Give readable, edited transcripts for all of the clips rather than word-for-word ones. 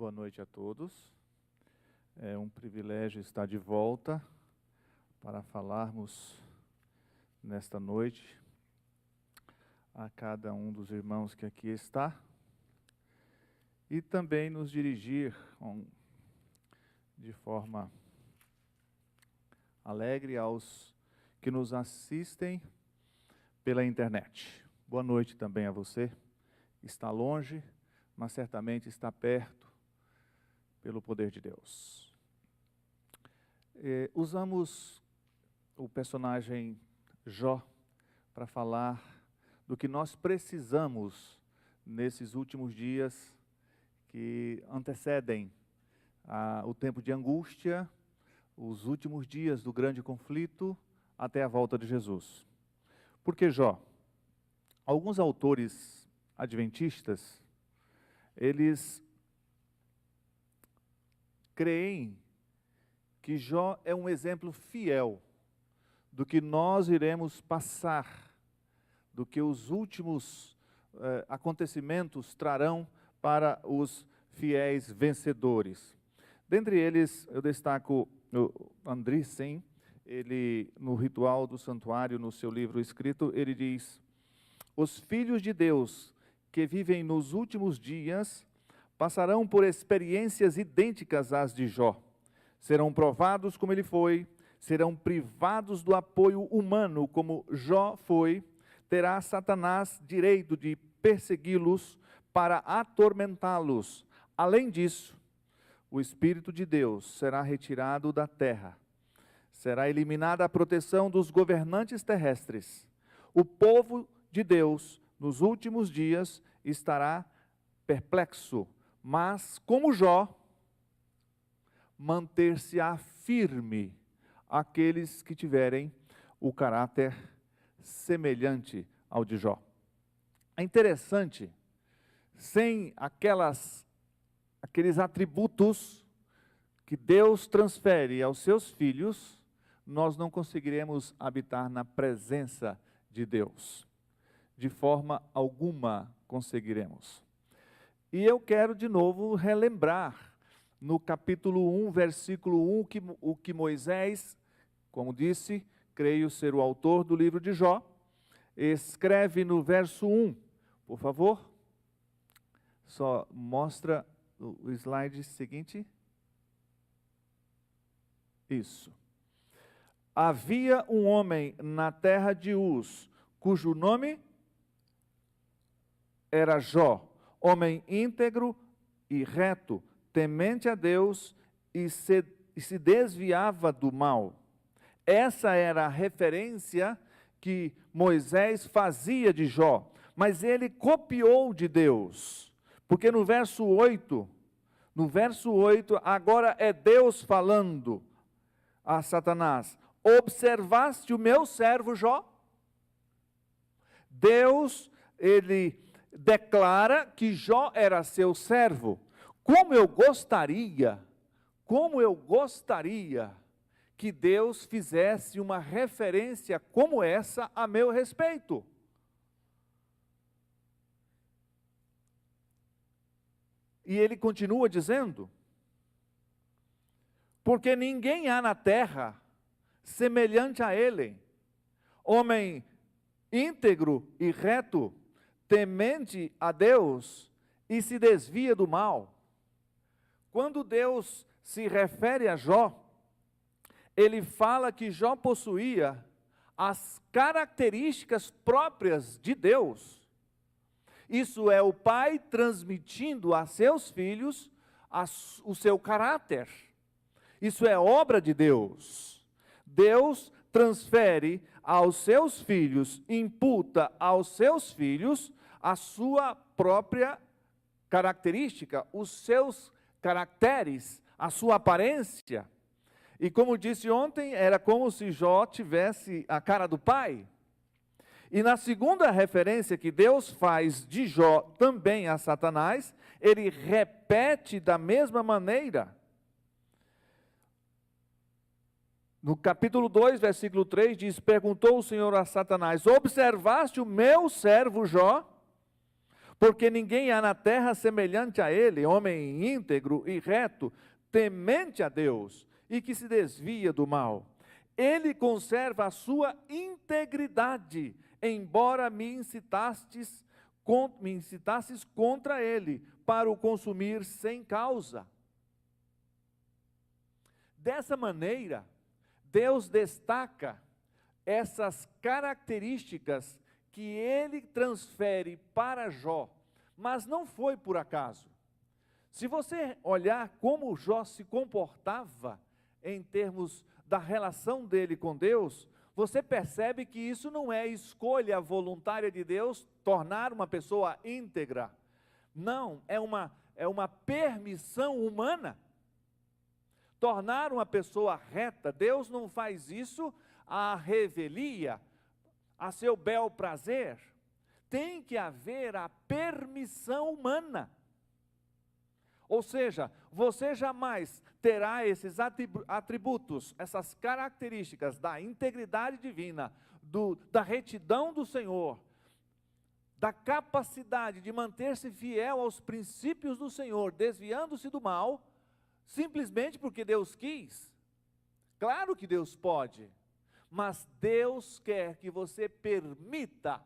Boa noite a todos. É um privilégio estar de volta para falarmos nesta noite a cada um dos irmãos que aqui está e também nos dirigir de forma alegre aos que nos assistem pela internet. Boa noite também a você. Está longe, mas certamente está perto pelo poder de Deus. Usamos o personagem Jó para falar do que nós precisamos nesses últimos dias que antecedem o tempo de angústia, os últimos dias do grande conflito até a volta de Jesus. Por que Jó? Alguns autores adventistas, eles creem que Jó é um exemplo fiel do que nós iremos passar, do que os últimos acontecimentos trarão para os fiéis vencedores. Dentre eles, eu destaco o Andreessen. Ele, no Ritual do Santuário, no seu livro escrito, ele diz: os filhos de Deus que vivem nos últimos dias passarão por experiências idênticas às de Jó. Serão provados como ele foi, serão privados do apoio humano como Jó foi, terá Satanás direito de persegui-los para atormentá-los. Além disso, o Espírito de Deus será retirado da terra. Será eliminada a proteção dos governantes terrestres. O povo de Deus, nos últimos dias, estará perplexo, mas, como Jó, manter-se-á firme aqueles que tiverem o caráter semelhante ao de Jó. É interessante, sem aqueles atributos que Deus transfere aos seus filhos, nós não conseguiremos habitar na presença de Deus. De forma alguma conseguiremos. E eu quero de novo relembrar no capítulo 1, versículo 1, o que Moisés, como disse, creio ser o autor do livro de Jó, escreve no verso 1, por favor. Só mostra o slide seguinte. Isso. Havia um homem na terra de Uz, cujo nome era Jó, homem íntegro e reto, temente a Deus e se desviava do mal. Essa era a referência que Moisés fazia de Jó, mas ele copiou de Deus, porque no verso 8, agora é Deus falando a Satanás: observaste o meu servo Jó? Deus, ele declara que Jó era seu servo. Como eu gostaria que Deus fizesse uma referência como essa a meu respeito. E ele continua dizendo: porque ninguém há na terra semelhante a ele, homem íntegro e reto, temente a Deus e se desvia do mal. Quando Deus se refere a Jó, ele fala que Jó possuía as características próprias de Deus. Isso é o pai transmitindo a seus filhos o seu caráter. Isso é obra de Deus. Deus transfere aos seus filhos, imputa aos seus filhos a sua própria característica, os seus caracteres, a sua aparência. E como disse ontem, era como se Jó tivesse a cara do pai. E na segunda referência que Deus faz de Jó também a Satanás, ele repete da mesma maneira. No capítulo 2, versículo 3, diz: perguntou o Senhor a Satanás: observaste o meu servo Jó? porque ninguém há na terra semelhante a ele, homem íntegro e reto, temente a Deus e que se desvia do mal. Ele conserva a sua integridade, embora me incitasses contra ele, para o consumir sem causa. Dessa maneira, Deus destaca essas características que ele transfere para Jó, mas não foi por acaso. Se você olhar como Jó se comportava em termos da relação dele com Deus, você percebe que isso não é escolha voluntária de Deus tornar uma pessoa íntegra. Não, é uma permissão humana. Tornar uma pessoa reta, Deus não faz isso à revelia, a seu bel prazer. Tem que haver a permissão humana. Ou seja, você jamais terá esses atributos, essas características da integridade divina, da retidão do Senhor, da capacidade de manter-se fiel aos princípios do Senhor, desviando-se do mal, simplesmente porque Deus quis. Claro que Deus pode, mas Deus quer que você permita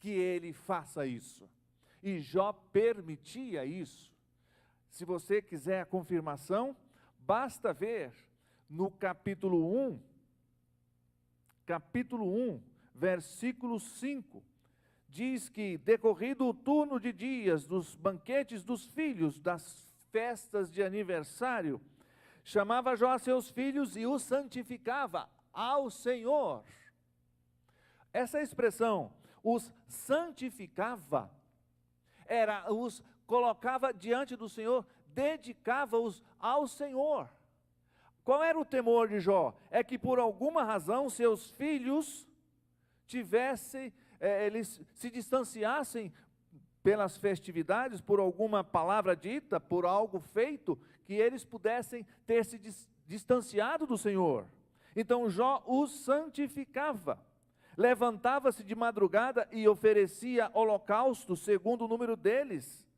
que Ele faça isso. E Jó permitia isso. Se você quiser a confirmação, basta ver no capítulo 1, versículo 5. Diz que, decorrido o turno de dias dos banquetes dos filhos, das festas de aniversário, chamava Jó a seus filhos e os santificava ao Senhor. Essa expressão, os santificava, os colocava diante do Senhor, dedicava-os ao Senhor. Qual era o temor de Jó? É que por alguma razão seus filhos eles se distanciassem pelas festividades, por alguma palavra dita, por algo feito, que eles pudessem ter se distanciado do Senhor. Então Jó os santificava. Levantava-se de madrugada e oferecia holocausto segundo o número deles,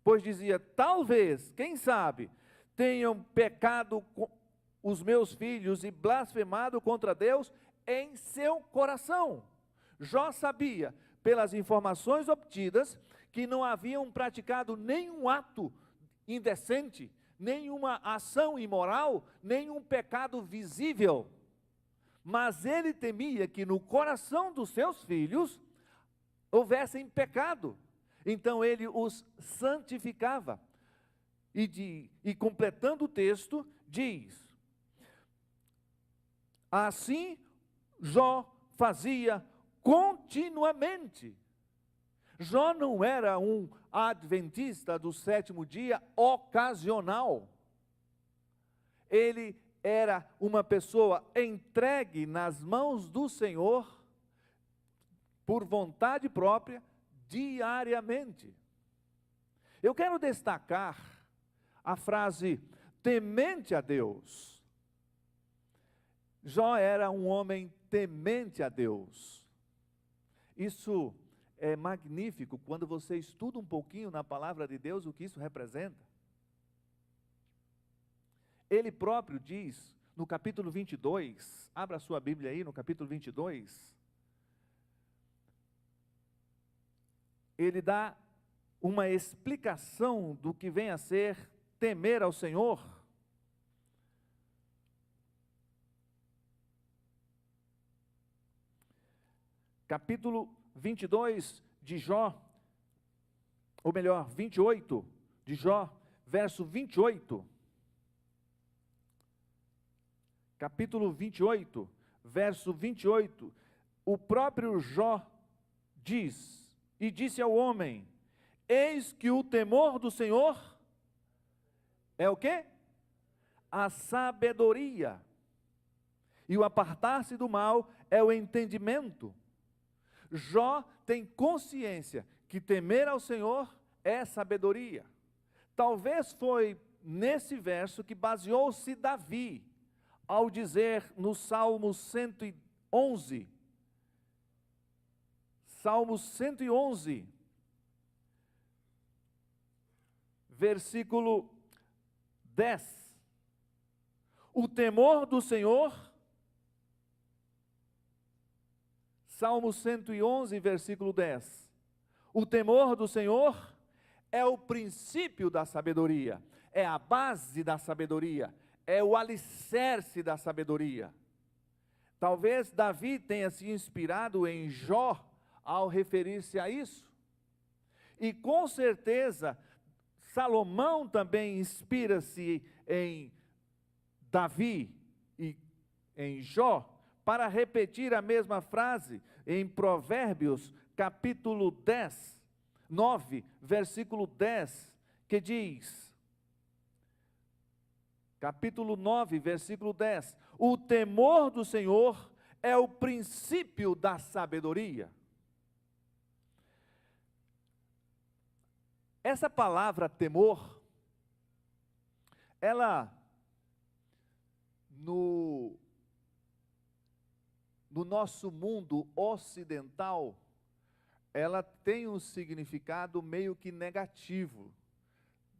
pois dizia, talvez, quem sabe, tenham pecado os meus filhos e blasfemado contra Deus em seu coração. Jó sabia, pelas informações obtidas, que não haviam praticado nenhum ato indecente, nenhuma ação imoral, nenhum pecado visível. Mas ele temia que no coração dos seus filhos houvessem pecado. Então ele os santificava. E completando o texto, diz: assim Jó fazia continuamente. Jó não era um adventista do sétimo dia ocasional. Ele era uma pessoa entregue nas mãos do Senhor, por vontade própria, diariamente. Eu quero destacar a frase, temente a Deus. Jó era um homem temente a Deus. Isso é magnífico quando você estuda um pouquinho na palavra de Deus o que isso representa. Ele próprio diz, no capítulo 22, abra a sua Bíblia aí, no capítulo 22, ele dá uma explicação do que vem a ser temer ao Senhor. Capítulo 22 de Jó, ou melhor, 28 de Jó, verso 28. Capítulo 28, verso 28, o próprio Jó diz, e disse ao homem, eis que o temor do Senhor é o quê? A sabedoria, e o apartar-se do mal é o entendimento. Jó tem consciência que temer ao Senhor é sabedoria. Talvez foi nesse verso que baseou-se Davi, ao dizer no Salmo 111, versículo 10. O temor do Senhor, Salmo 111, versículo 10. O temor do Senhor é o princípio da sabedoria, é a base da sabedoria, é o alicerce da sabedoria. Talvez Davi tenha se inspirado em Jó ao referir-se a isso. E com certeza, Salomão também inspira-se em Davi e em Jó para repetir a mesma frase em Provérbios, capítulo 9, versículo 10, que diz, capítulo 9, versículo 10, o temor do Senhor é o princípio da sabedoria. Essa palavra temor, ela, no nosso mundo ocidental, ela tem um significado meio que negativo.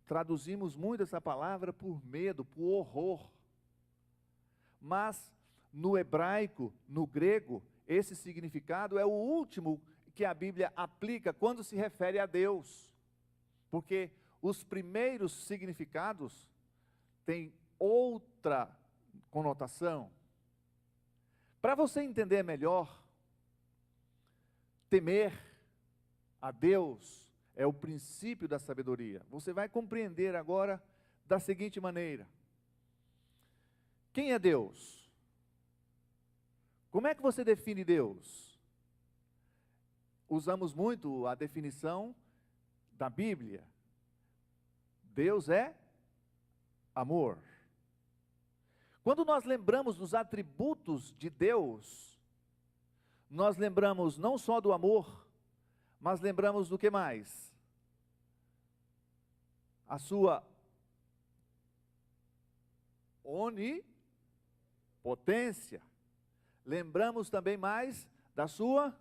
Traduzimos muito essa palavra por medo, por horror. Mas no hebraico, no grego, esse significado é o último que a Bíblia aplica quando se refere a Deus. Porque os primeiros significados têm outra conotação. Para você entender melhor, temer a Deus é o princípio da sabedoria. Você vai compreender agora da seguinte maneira: quem é Deus? Como é que você define Deus? Usamos muito a definição da Bíblia. Deus é amor. Quando nós lembramos dos atributos de Deus, nós lembramos não só do amor, mas lembramos do que mais? A sua onipotência. Lembramos também mais da sua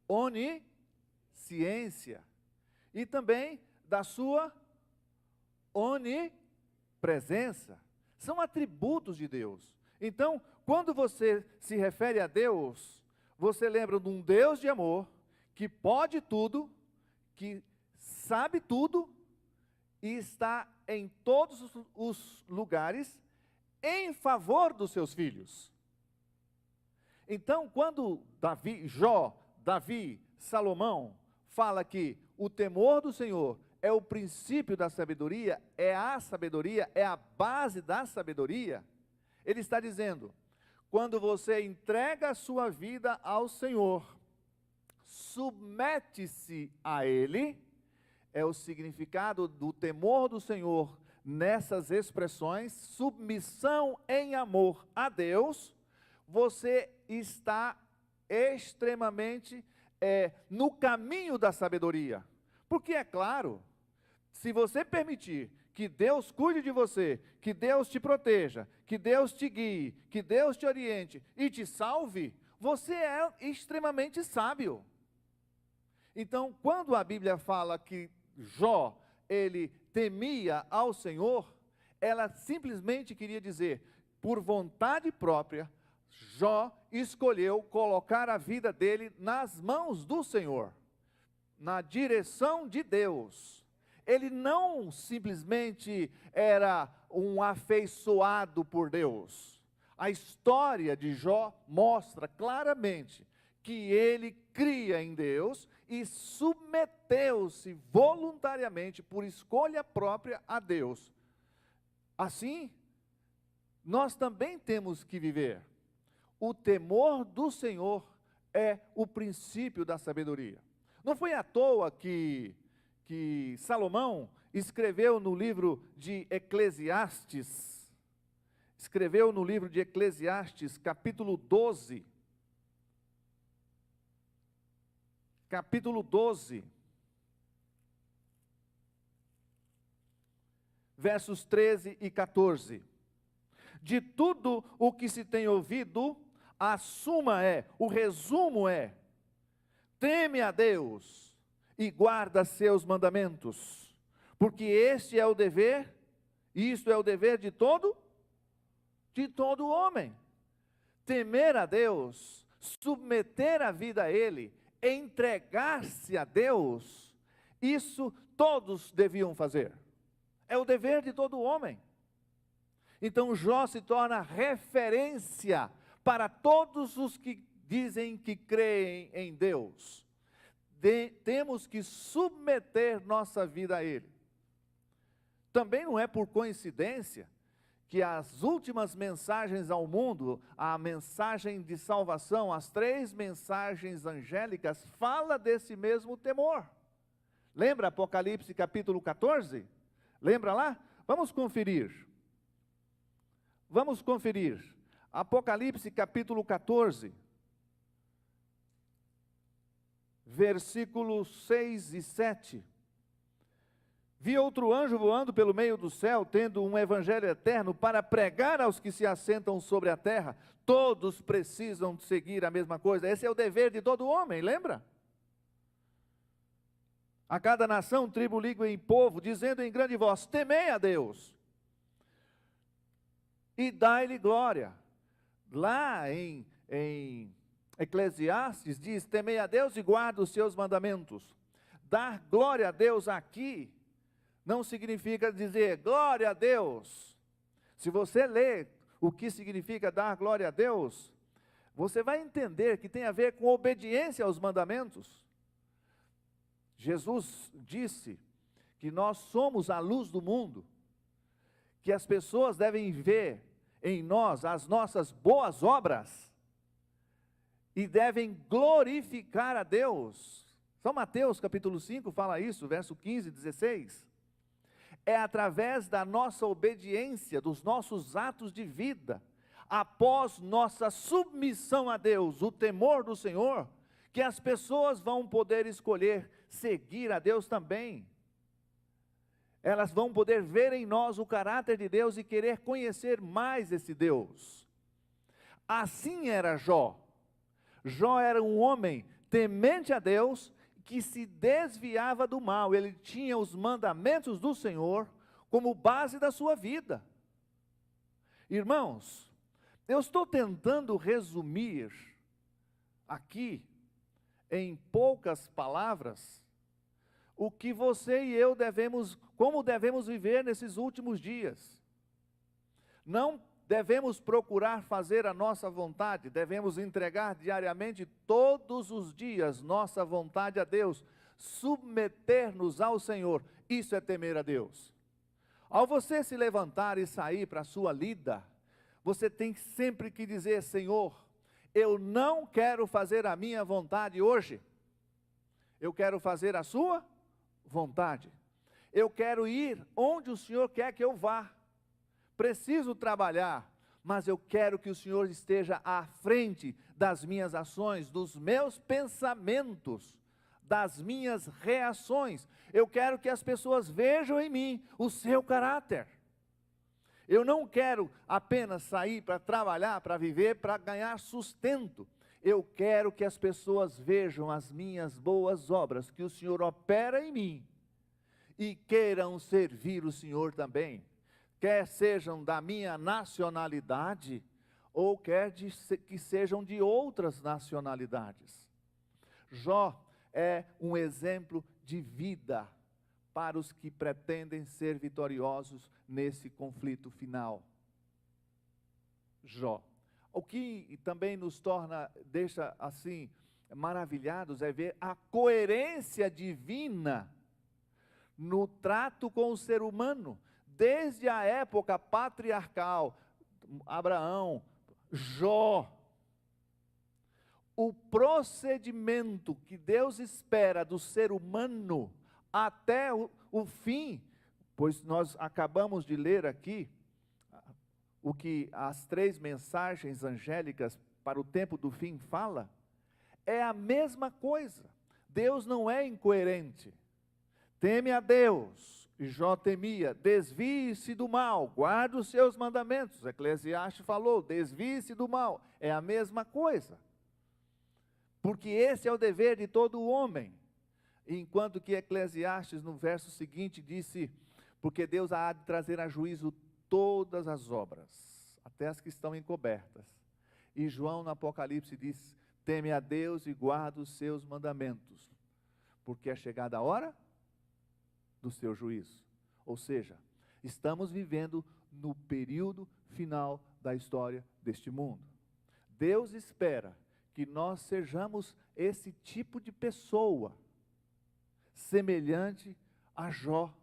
onisciência. E também da sua onipresença. São atributos de Deus. Então, quando você se refere a Deus, você lembra de um Deus de amor, que pode tudo, que sabe tudo, e está em todos os lugares, em favor dos seus filhos. Então, quando Davi, Salomão, fala que o temor do Senhor é o princípio da sabedoria, é a base da sabedoria, ele está dizendo, quando você entrega a sua vida ao Senhor, submete-se a Ele, é o significado do temor do Senhor nessas expressões, submissão em amor a Deus, você está extremamente no caminho da sabedoria. Porque é claro, se você permitir que Deus cuide de você, que Deus te proteja, que Deus te guie, que Deus te oriente e te salve, você é extremamente sábio. Então, quando a Bíblia fala que Jó, ele temia ao Senhor, ela simplesmente queria dizer, por vontade própria, Jó escolheu colocar a vida dele nas mãos do Senhor, na direção de Deus. Ele não simplesmente era um afeiçoado por Deus. A história de Jó mostra claramente que ele cria em Deus e submeteu-se voluntariamente, por escolha própria, a Deus. Assim, nós também temos que viver. O temor do Senhor é o princípio da sabedoria. Não foi à toa que Salomão escreveu no livro de Eclesiastes, capítulo 12, versos 13 e 14. De tudo o que se tem ouvido, o resumo é, teme a Deus e guarda seus mandamentos, Porque este é o dever, isto é o dever de todo homem. Temer a Deus, submeter a vida a Ele, entregar-se a Deus, isso todos deviam fazer. É o dever de todo homem. Então Jó se torna referência para todos os que dizem que creem em Deus. Temos que submeter nossa vida a Ele. Também não é por coincidência que as últimas mensagens ao mundo, a mensagem de salvação, as 3 mensagens angélicas, fala desse mesmo temor. Lembra Apocalipse capítulo 14? Lembra lá? Vamos conferir. Vamos conferir. Apocalipse capítulo 14, versículos 6 e 7. Vi outro anjo voando pelo meio do céu, tendo um evangelho eterno para pregar aos que se assentam sobre a terra. Todos precisam seguir a mesma coisa. Esse é o dever de todo homem, lembra? A cada nação, tribo, língua e povo, dizendo em grande voz: temei a Deus e dai-lhe glória. Lá em Eclesiastes diz: temei a Deus e guarda os seus mandamentos. Dar glória a Deus aqui não significa dizer glória a Deus. Se você ler o que significa dar glória a Deus, você vai entender que tem a ver com obediência aos mandamentos. Jesus disse que nós somos a luz do mundo, que as pessoas devem ver em nós as nossas boas obras e devem glorificar a Deus. São Mateus capítulo 5 fala isso, verso 15 e 16. É através da nossa obediência, dos nossos atos de vida, após nossa submissão a Deus, o temor do Senhor, que as pessoas vão poder escolher seguir a Deus também. Elas vão poder ver em nós o caráter de Deus e querer conhecer mais esse Deus. Assim era Jó. Jó era um homem temente a Deus, que se desviava do mal. Ele tinha os mandamentos do Senhor como base da sua vida. Irmãos, eu estou tentando resumir aqui, em poucas palavras, o que você e eu como devemos viver nesses últimos dias. Não devemos procurar fazer a nossa vontade, devemos entregar diariamente, todos os dias, nossa vontade a Deus, submeter-nos ao Senhor. Isso é temer a Deus. Ao você se levantar e sair para a sua lida, você tem sempre que dizer: Senhor, eu não quero fazer a minha vontade hoje, eu quero fazer a sua vontade. Eu quero ir onde o Senhor quer que eu vá. Preciso trabalhar, mas eu quero que o Senhor esteja à frente das minhas ações, dos meus pensamentos, das minhas reações. Eu quero que as pessoas vejam em mim o seu caráter. Eu não quero apenas sair para trabalhar, para viver, para ganhar sustento. Eu quero que as pessoas vejam as minhas boas obras, que o Senhor opera em mim, e queiram servir o Senhor também. Quer sejam da minha nacionalidade, ou quer que sejam de outras nacionalidades. Jó é um exemplo de vida para os que pretendem ser vitoriosos nesse conflito final. Jó. O que também nos deixa assim maravilhados é ver a coerência divina no trato com o ser humano. Desde a época patriarcal, Abraão, Jó, o procedimento que Deus espera do ser humano até o fim, pois nós acabamos de ler aqui o que as 3 mensagens angélicas para o tempo do fim fala, é a mesma coisa. Deus não é incoerente. Teme a Deus, e Jó temia, desvie-se do mal, guarde os seus mandamentos. Eclesiastes falou, desvie-se do mal, é a mesma coisa. Porque esse é o dever de todo homem, Enquanto que Eclesiastes, no verso seguinte, disse: porque Deus há de trazer a juízo todas as obras, até as que estão encobertas. E João, no Apocalipse, diz: teme a Deus e guarda os seus mandamentos, porque é chegada a hora do seu juízo. Ou seja, estamos vivendo no período final da história deste mundo. Deus espera que nós sejamos esse tipo de pessoa, semelhante a Jó.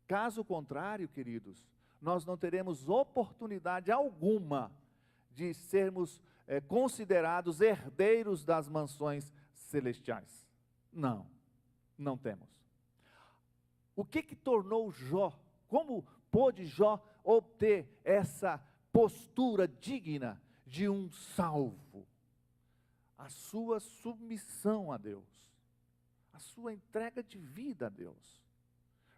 Caso contrário, queridos, nós não teremos oportunidade alguma de sermos considerados herdeiros das mansões celestiais. Não, não temos. O que tornou Jó? Como pôde Jó obter essa postura digna de um salvo? A sua submissão a Deus, a sua entrega de vida a Deus.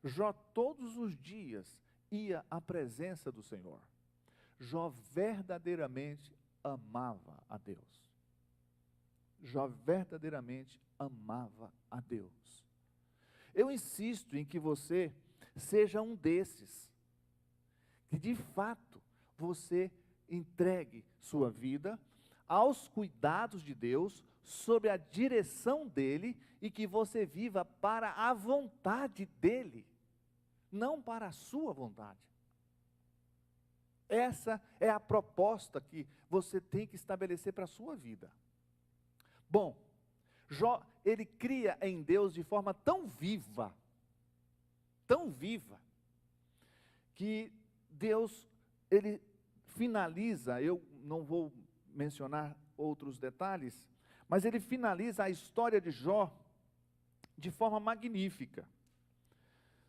Jó todos os dias ia à presença do Senhor. Jó verdadeiramente amava a Deus. Jó verdadeiramente amava a Deus. Eu insisto em que você seja um desses, que de fato você entregue sua vida aos cuidados de Deus, sob a direção dEle, e que você viva para a vontade dEle, não para a sua vontade. Essa é a proposta que você tem que estabelecer para a sua vida. Bom, Jó, ele cria em Deus de forma tão viva, que Deus, ele finaliza, eu não vou mencionar outros detalhes, mas ele finaliza a história de Jó de forma magnífica.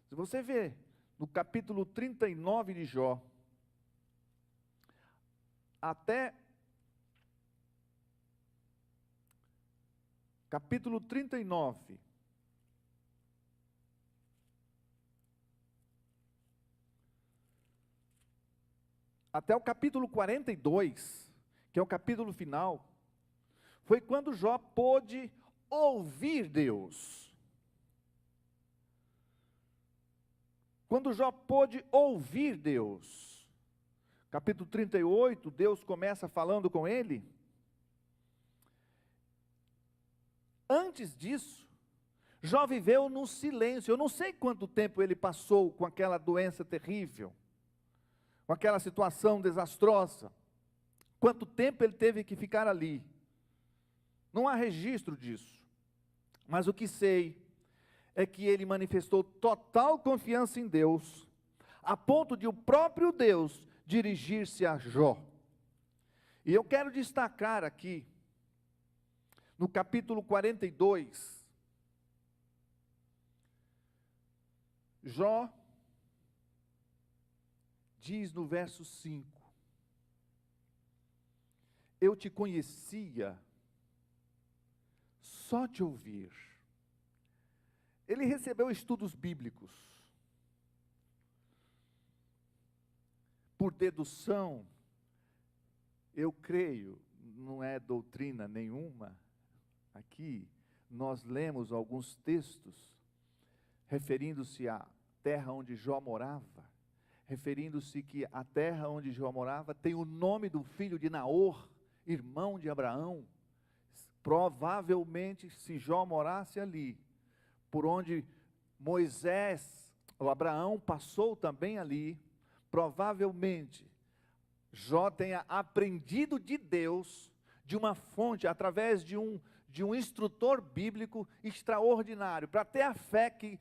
Se você vê no capítulo 39 de Jó, até capítulo 39, até o capítulo 42, que é o capítulo final, foi quando Jó pôde ouvir Deus. Quando Jó pôde ouvir Deus. Capítulo 38, Deus começa falando com ele. Antes disso, Jó viveu no silêncio. Eu não sei quanto tempo ele passou com aquela doença terrível, com aquela situação desastrosa. Quanto tempo ele teve que ficar ali. Não há registro disso. Mas o que sei é que ele manifestou total confiança em Deus, a ponto de o próprio Deus dirigir-se a Jó. E eu quero destacar aqui, no capítulo 42, Jó diz no verso 5: eu te conhecia só de ouvir. Ele recebeu estudos bíblicos. Por dedução, eu creio, não é doutrina nenhuma, aqui nós lemos alguns textos referindo-se à terra onde Jó morava, referindo-se que a terra onde Jó morava tem o nome do filho de Naor, irmão de Abraão. Provavelmente, se Jó morasse ali, por onde Moisés, ou Abraão passou também ali, provavelmente Jó tenha aprendido de Deus, de uma fonte, através de um instrutor bíblico extraordinário. Para ter a fé que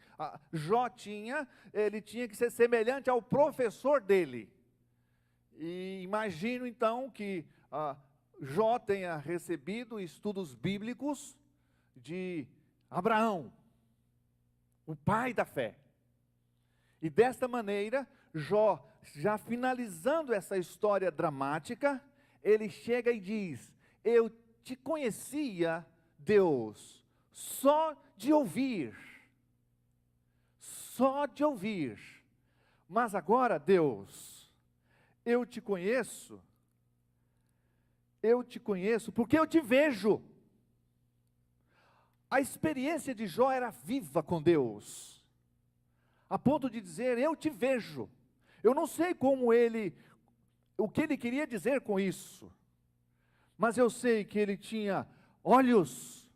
Jó tinha, ele tinha que ser semelhante ao professor dele. E imagino então que Jó tenha recebido estudos bíblicos de Abraão, o pai da fé. E desta maneira, Jó, já finalizando essa história dramática, ele chega e diz: eu te conhecia, Deus, só de ouvir, mas agora, Deus, eu te conheço porque eu te vejo. A experiência de Jó era viva com Deus, a ponto de dizer: eu te vejo. Eu não sei o que ele queria dizer com isso, mas eu sei que ele tinha olhos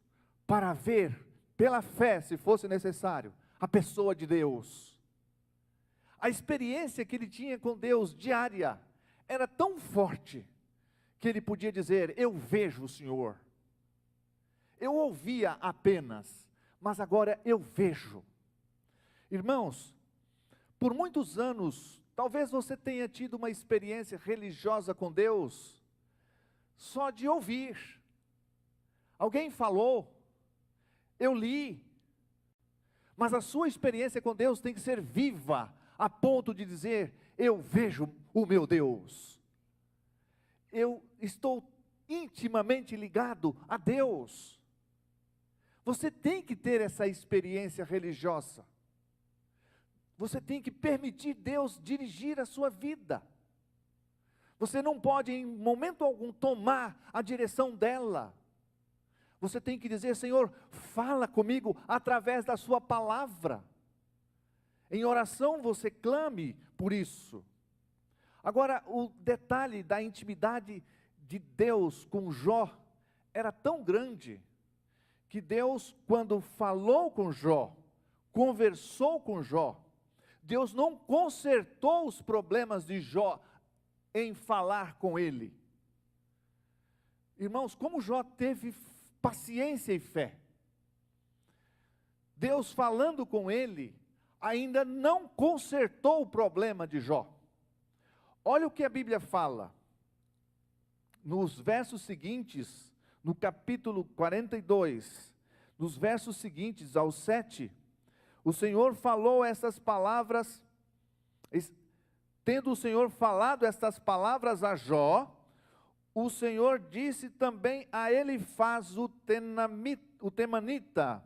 para ver, pela fé, se fosse necessário, a pessoa de Deus. A experiência que ele tinha com Deus diária era tão forte, que ele podia dizer: eu vejo o Senhor. Eu ouvia apenas, mas agora eu vejo. Irmãos, por muitos anos, talvez você tenha tido uma experiência religiosa com Deus, só de ouvir. Alguém falou, eu li, mas a sua experiência com Deus tem que ser viva, a ponto de dizer: eu vejo o meu Deus. Eu estou intimamente ligado a Deus. Você tem que ter essa experiência religiosa. Você tem que permitir Deus dirigir a sua vida. Você não pode em momento algum tomar a direção dela. Você tem que dizer: Senhor, fala comigo através da sua palavra. Em oração você clame por isso. Agora, o detalhe da intimidade de Deus com Jó era tão grande, que Deus, quando falou com Jó, conversou com Jó, Deus não consertou os problemas de Jó em falar com ele. Irmãos, como Jó teve paciência e fé. Deus falando com ele, ainda não consertou o problema de Jó. Olha o que a Bíblia fala, nos versos seguintes, no capítulo 42, nos versos seguintes ao 7, o Senhor falou essas palavras, tendo o Senhor falado estas palavras a Jó, o Senhor disse também a Elifaz o Temanita: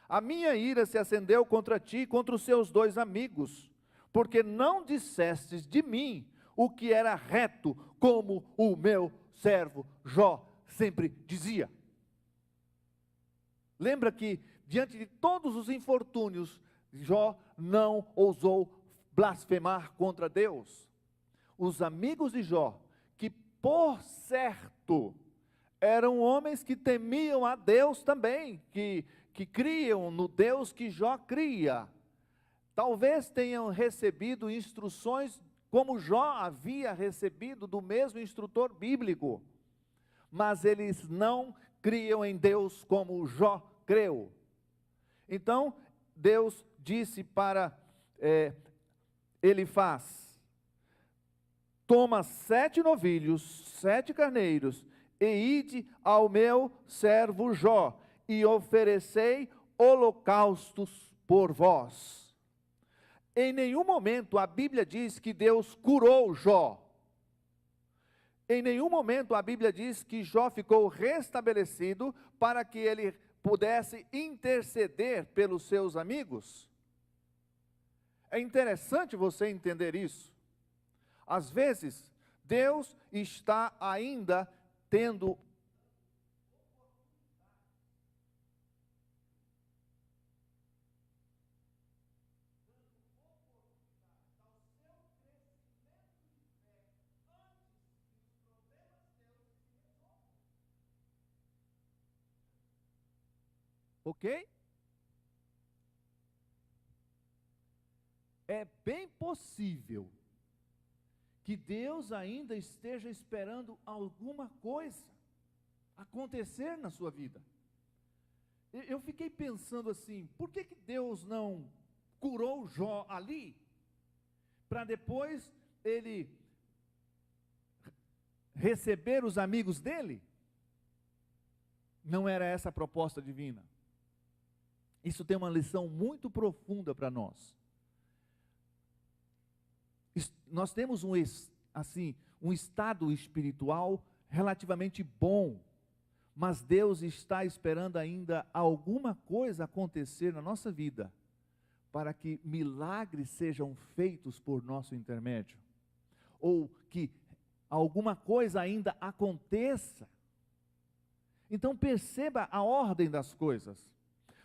a minha ira se acendeu contra ti e contra os seus 2 amigos, porque não dissestes de mim o que era reto, como o meu servo Jó sempre dizia. Lembra que, diante de todos os infortúnios, Jó não ousou blasfemar contra Deus. Os amigos de Jó, que por certo eram homens que temiam a Deus também, que criam no Deus que Jó cria, talvez tenham recebido instruções como Jó havia recebido do mesmo instrutor bíblico, mas eles não criam em Deus como Jó creu. Então, Deus disse para Elifaz: toma 7 novilhos, 7 carneiros, e ide ao meu servo Jó, e oferecei holocaustos por vós. Em nenhum momento a Bíblia diz que Deus curou Jó. Em nenhum momento a Bíblia diz que Jó ficou restabelecido para que ele pudesse interceder pelos seus amigos. É interessante você entender isso. Às vezes, Deus está ainda tendo ok? É bem possível que Deus ainda esteja esperando alguma coisa acontecer na sua vida. Eu fiquei pensando assim: por que Deus não curou Jó ali, para depois ele receber os amigos dele? Não era essa a proposta divina. Isso tem uma lição muito profunda para nós. Nós temos um estado espiritual relativamente bom, mas Deus está esperando ainda alguma coisa acontecer na nossa vida, para que milagres sejam feitos por nosso intermédio, ou que alguma coisa ainda aconteça. Então perceba a ordem das coisas.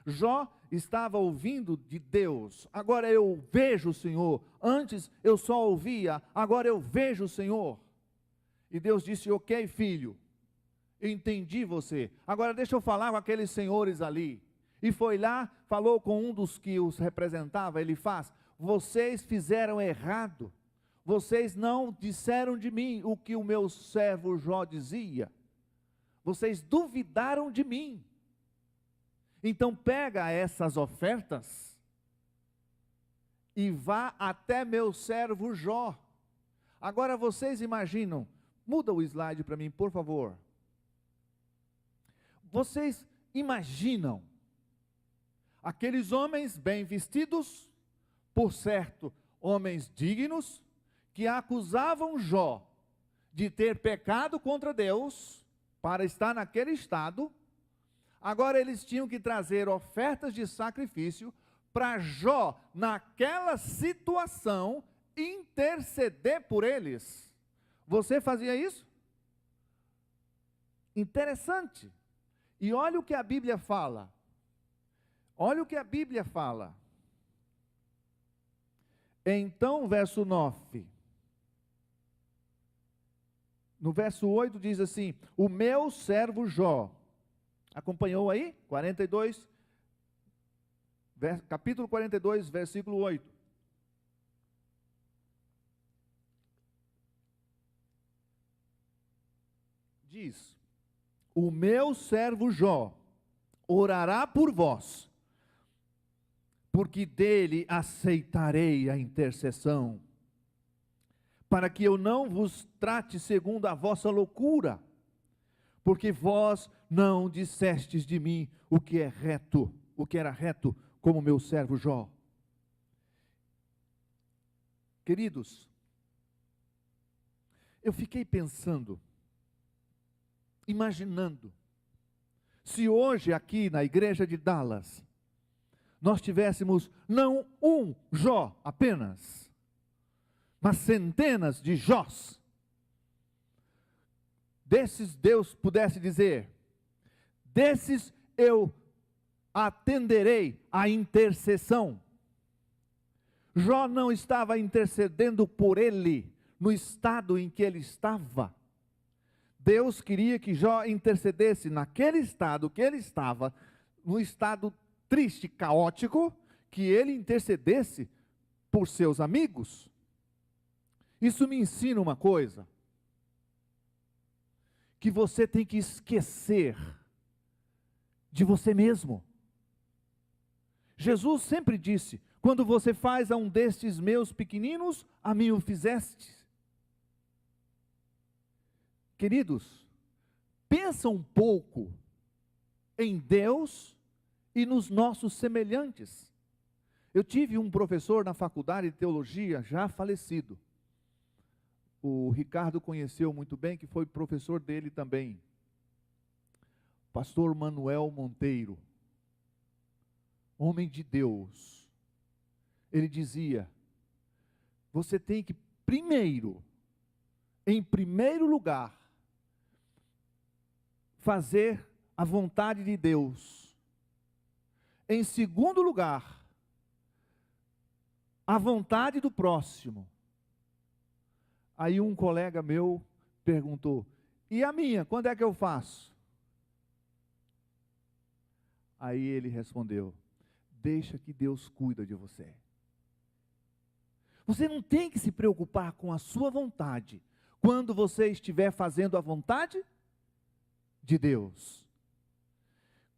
Jó estava ouvindo de Deus, agora eu vejo o Senhor. Antes eu só ouvia, agora eu vejo o Senhor. E Deus disse: ok, filho, entendi você. Agora deixa eu falar com aqueles senhores ali. E foi lá, falou com um dos que os representava, Elifaz: vocês fizeram errado. Vocês não disseram de mim o que o meu servo Jó dizia. Vocês duvidaram de mim. Então pega essas ofertas e vá até meu servo Jó. Agora vocês imaginam, muda o slide para mim, por favor. Vocês imaginam aqueles homens bem vestidos, por certo, homens dignos, que acusavam Jó de ter pecado contra Deus, para estar naquele estado. Agora eles tinham que trazer ofertas de sacrifício para Jó, naquela situação, interceder por eles. Você fazia isso? Interessante. E olha o que a Bíblia fala. Olha o que a Bíblia fala. Então, verso 9. No verso 8 diz assim: o meu servo Jó. Acompanhou aí? 42, capítulo 42, versículo 8. Diz: o meu servo Jó orará por vós, porque dele aceitarei a intercessão, para que eu não vos trate segundo a vossa loucura, porque vós não dissestes de mim o que é reto, o que era reto, como meu servo Jó. Queridos, eu fiquei pensando, imaginando, se hoje aqui na igreja de Dallas, nós tivéssemos não um Jó apenas, mas centenas de Jós. Desses Deus pudesse dizer: desses eu atenderei a intercessão. Jó não estava intercedendo por ele, no estado em que ele estava. Deus queria que Jó intercedesse naquele estado que ele estava, no estado triste, caótico, que ele intercedesse por seus amigos. Isso me ensina uma coisa: que você tem que esquecer de você mesmo. Jesus sempre disse: quando você faz a um destes meus pequeninos, a mim o fizeste. Queridos, pensa um pouco em Deus e nos nossos semelhantes. Eu tive um professor na faculdade de teologia, já falecido. O Ricardo conheceu muito bem, que foi professor dele também. Pastor Manuel Monteiro. Homem de Deus. Ele dizia: você tem que primeiro, em primeiro lugar, fazer a vontade de Deus. Em segundo lugar, a vontade do próximo. Aí um colega meu perguntou: e a minha, quando é que eu faço? Aí ele respondeu: deixa que Deus cuida de você. Você não tem que se preocupar com a sua vontade, quando você estiver fazendo a vontade de Deus.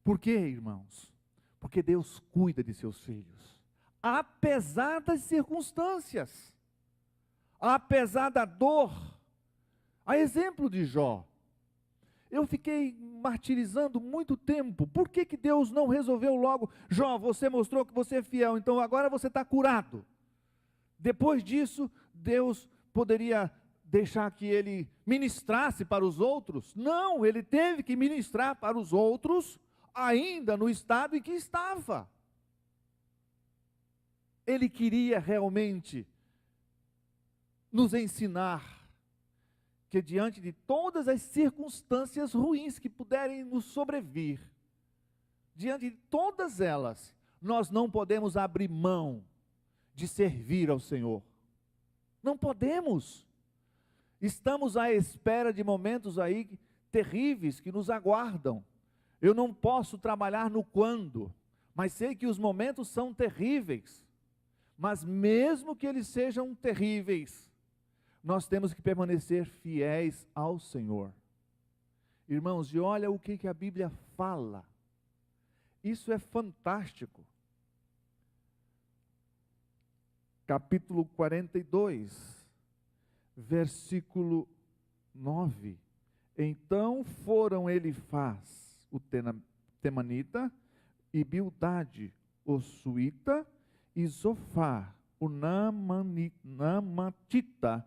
Por quê, irmãos? Porque Deus cuida de seus filhos, apesar das circunstâncias, apesar da dor. A exemplo de Jó, eu fiquei martirizando muito tempo. Por que Deus não resolveu logo? Jó, você mostrou que você é fiel, então agora você está curado. Depois disso, Deus poderia deixar que ele ministrasse para os outros? Não, ele teve que ministrar para os outros, ainda no estado em que estava. Ele queria realmente nos ensinar que diante de todas as circunstâncias ruins que puderem nos sobrevir, diante de todas elas, nós não podemos abrir mão de servir ao Senhor. Não podemos. Estamos à espera de momentos aí terríveis que nos aguardam. Eu não posso trabalhar no quando, mas sei que os momentos são terríveis. Mas mesmo que eles sejam terríveis, nós temos que permanecer fiéis ao Senhor. Irmãos, e olha o que a Bíblia fala. Isso é fantástico. Capítulo 42, versículo 9. Então foram Elifaz, o temanita, e Bildade, o suíta, e Zofar, o naamatita,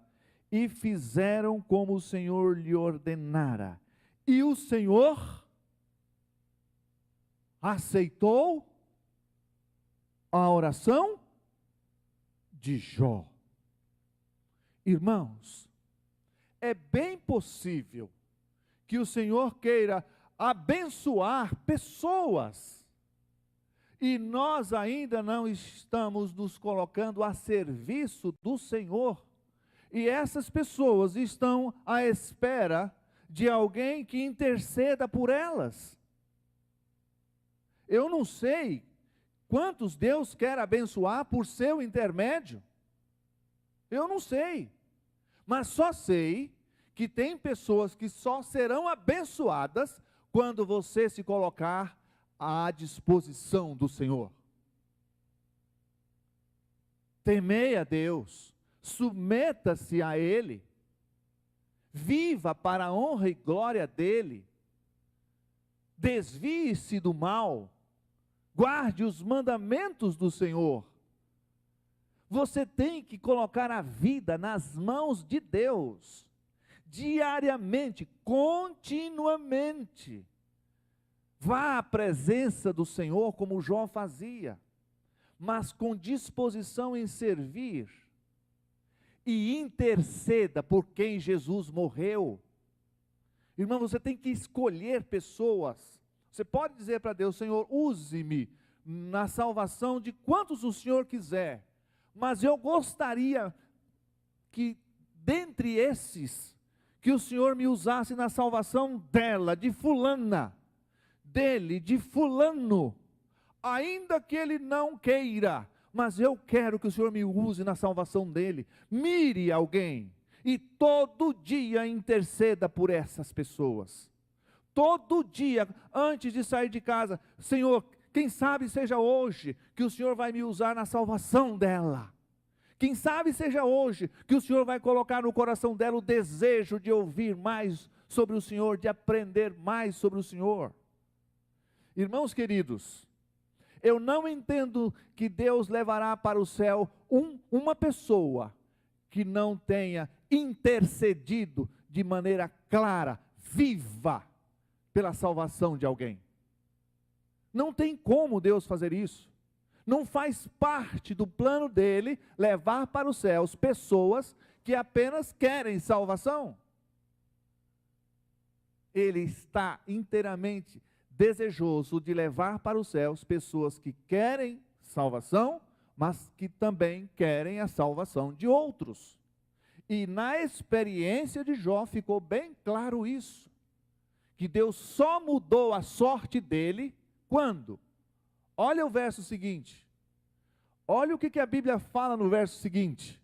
e fizeram como o Senhor lhe ordenara. E o Senhor aceitou a oração de Jó. Irmãos, é bem possível que o Senhor queira abençoar pessoas, e nós ainda não estamos nos colocando a serviço do Senhor, e essas pessoas estão à espera de alguém que interceda por elas. Eu não sei quantos Deus quer abençoar por seu intermédio. Eu não sei. Mas só sei que tem pessoas que só serão abençoadas quando você se colocar à disposição do Senhor. Temei a Deus, submeta-se a Ele, viva para a honra e glória dEle, desvie-se do mal, guarde os mandamentos do Senhor. Você tem que colocar a vida nas mãos de Deus, diariamente, continuamente. Vá à presença do Senhor como Jó fazia, mas com disposição em servir, e interceda por quem Jesus morreu. Irmão, você tem que escolher pessoas. Você pode dizer para Deus: Senhor, use-me na salvação de quantos o Senhor quiser, mas eu gostaria que dentre esses, que o Senhor me usasse na salvação dela, de fulana, dele, de fulano, ainda que ele não queira, mas eu quero que o Senhor me use na salvação dele. Mire alguém e todo dia interceda por essas pessoas. Todo dia, antes de sair de casa: Senhor, quem sabe seja hoje que o Senhor vai me usar na salvação dela. Quem sabe seja hoje que o Senhor vai colocar no coração dela o desejo de ouvir mais sobre o Senhor, de aprender mais sobre o Senhor. Irmãos queridos, eu não entendo que Deus levará para o céu uma pessoa que não tenha intercedido de maneira clara, viva, pela salvação de alguém. Não tem como Deus fazer isso. Não faz parte do plano dele levar para os céus pessoas que apenas querem salvação. Ele está inteiramente desejoso de levar para os céus pessoas que querem salvação, mas que também querem a salvação de outros. E na experiência de Jó ficou bem claro isso, que Deus só mudou a sorte dele quando? Olha o verso seguinte. Olha o que a Bíblia fala no verso seguinte.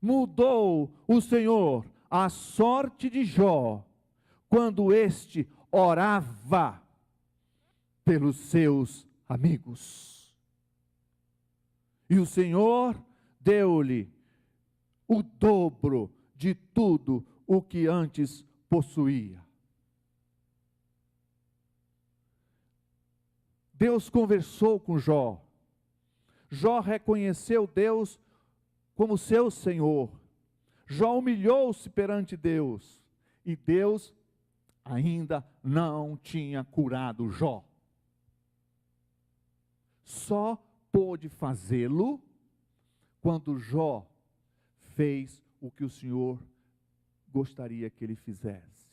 Mudou o Senhor a sorte de Jó quando este orava pelos seus amigos. E o Senhor deu-lhe o dobro de tudo o que antes possuía. Deus conversou com Jó. Jó reconheceu Deus como seu Senhor. Jó humilhou-se perante Deus. E Deus ainda não tinha curado Jó. Só pôde fazê-lo quando Jó fez o que o Senhor gostaria que ele fizesse.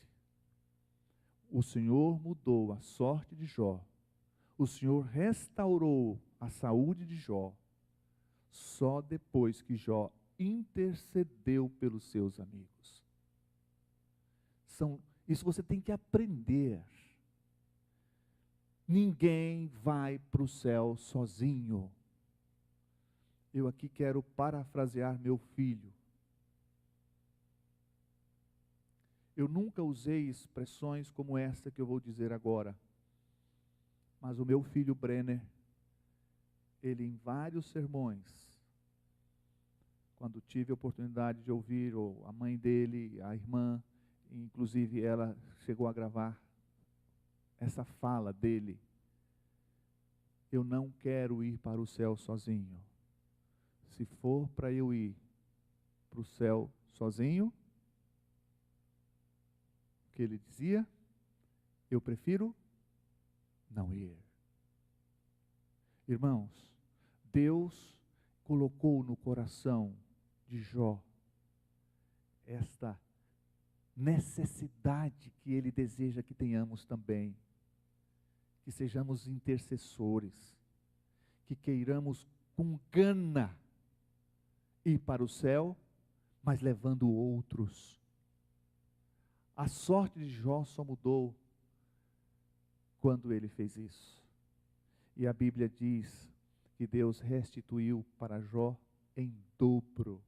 O Senhor mudou a sorte de Jó. O Senhor restaurou a saúde de Jó, só depois que Jó intercedeu pelos seus amigos. Isso você tem que aprender. Ninguém vai para o céu sozinho. Eu aqui quero parafrasear meu filho. Eu nunca usei expressões como essa que eu vou dizer agora. Mas o meu filho Brenner, ele em vários sermões, quando tive a oportunidade de ouvir, ou a mãe dele, a irmã, inclusive ela chegou a gravar essa fala dele: eu não quero ir para o céu sozinho. Se for para eu ir para o céu sozinho, o que ele dizia? Eu prefiro não ir. Irmãos, Deus colocou no coração de Jó esta necessidade que ele deseja que tenhamos também, que sejamos intercessores, que queiramos com gana ir para o céu, mas levando outros. A sorte de Jó só mudou quando ele fez isso. E a Bíblia diz que Deus restituiu para Jó em dobro.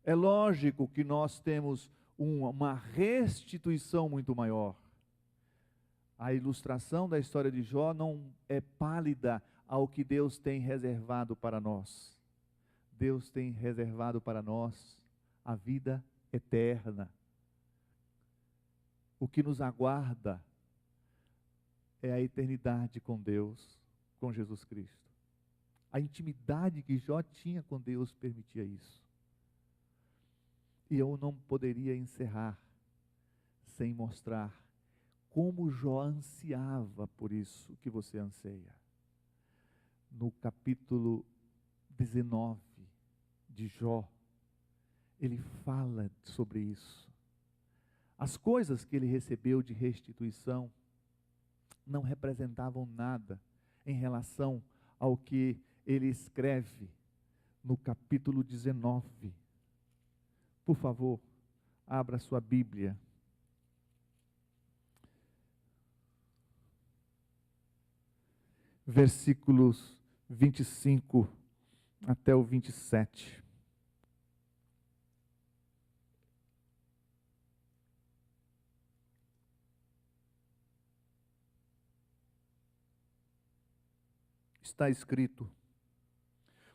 É lógico que nós temos uma restituição muito maior. A ilustração da história de Jó não é pálida ao que Deus tem reservado para nós. Deus tem reservado para nós a vida eterna. O que nos aguarda é a eternidade com Deus, com Jesus Cristo. A intimidade que Jó tinha com Deus permitia isso. E eu não poderia encerrar sem mostrar como Jó ansiava por isso que você anseia. No capítulo 19 de Jó, ele fala sobre isso. As coisas que ele recebeu de restituição não representavam nada em relação ao que ele escreve no capítulo 19. Por favor, abra sua Bíblia. Versículos 25 até o 27. Está escrito: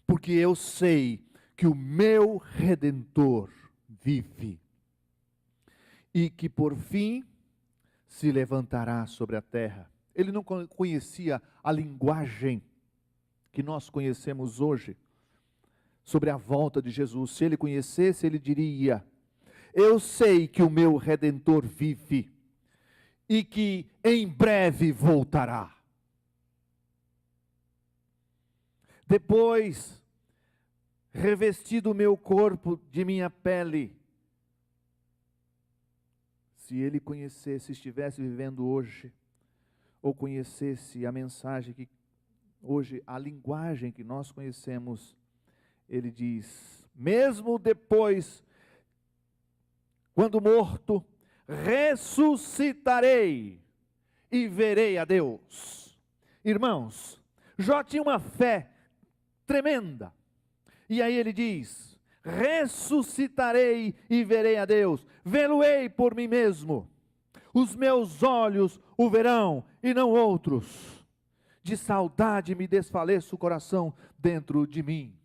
porque eu sei que o meu Redentor vive, e que por fim se levantará sobre a terra. Ele não conhecia a linguagem que nós conhecemos hoje sobre a volta de Jesus. Se ele conhecesse, ele diria: eu sei que o meu Redentor vive, e que em breve voltará. Depois, revestido o meu corpo de minha pele. Se ele conhecesse, estivesse vivendo hoje, ou conhecesse a mensagem que hoje, a linguagem que nós conhecemos, ele diz: mesmo depois, quando morto, ressuscitarei e verei a Deus. Irmãos, Jó tinha uma fé tremenda. E aí ele diz: ressuscitarei e verei a Deus, vê-lo-ei por mim mesmo, os meus olhos o verão e não outros, de saudade me desfaleça o coração dentro de mim.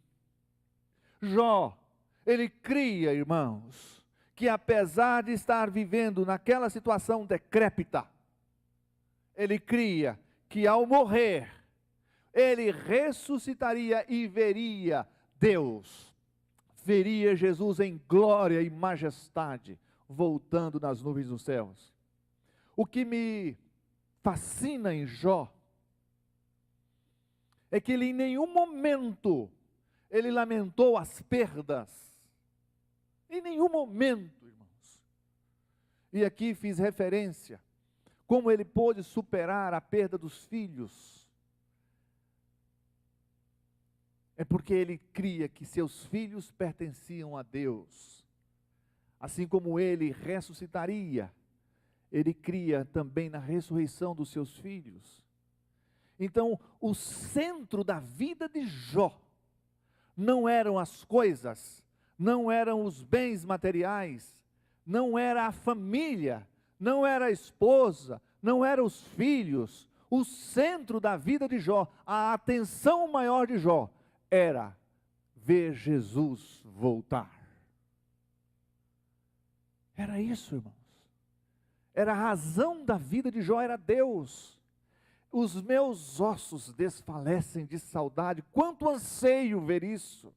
Jó, ele cria, irmãos, que apesar de estar vivendo naquela situação decrépita, ele cria que ao morrer, ele ressuscitaria e veria Deus, veria Jesus em glória e majestade, voltando nas nuvens dos céus. O que me fascina em Jó é que ele em nenhum momento ele lamentou as perdas. Em nenhum momento, irmãos. E aqui fiz referência como ele pôde superar a perda dos filhos. É porque ele cria que seus filhos pertenciam a Deus. Assim como ele ressuscitaria, ele cria também na ressurreição dos seus filhos. Então, o centro da vida de Jó não eram as coisas, não eram os bens materiais, não era a família, não era a esposa, não eram os filhos. O centro da vida de Jó, a atenção maior de Jó, era ver Jesus voltar. Era isso, irmãos. Era a razão da vida de Jó, era Deus. Os meus ossos desfalecem de saudade. Quanto anseio ver isso.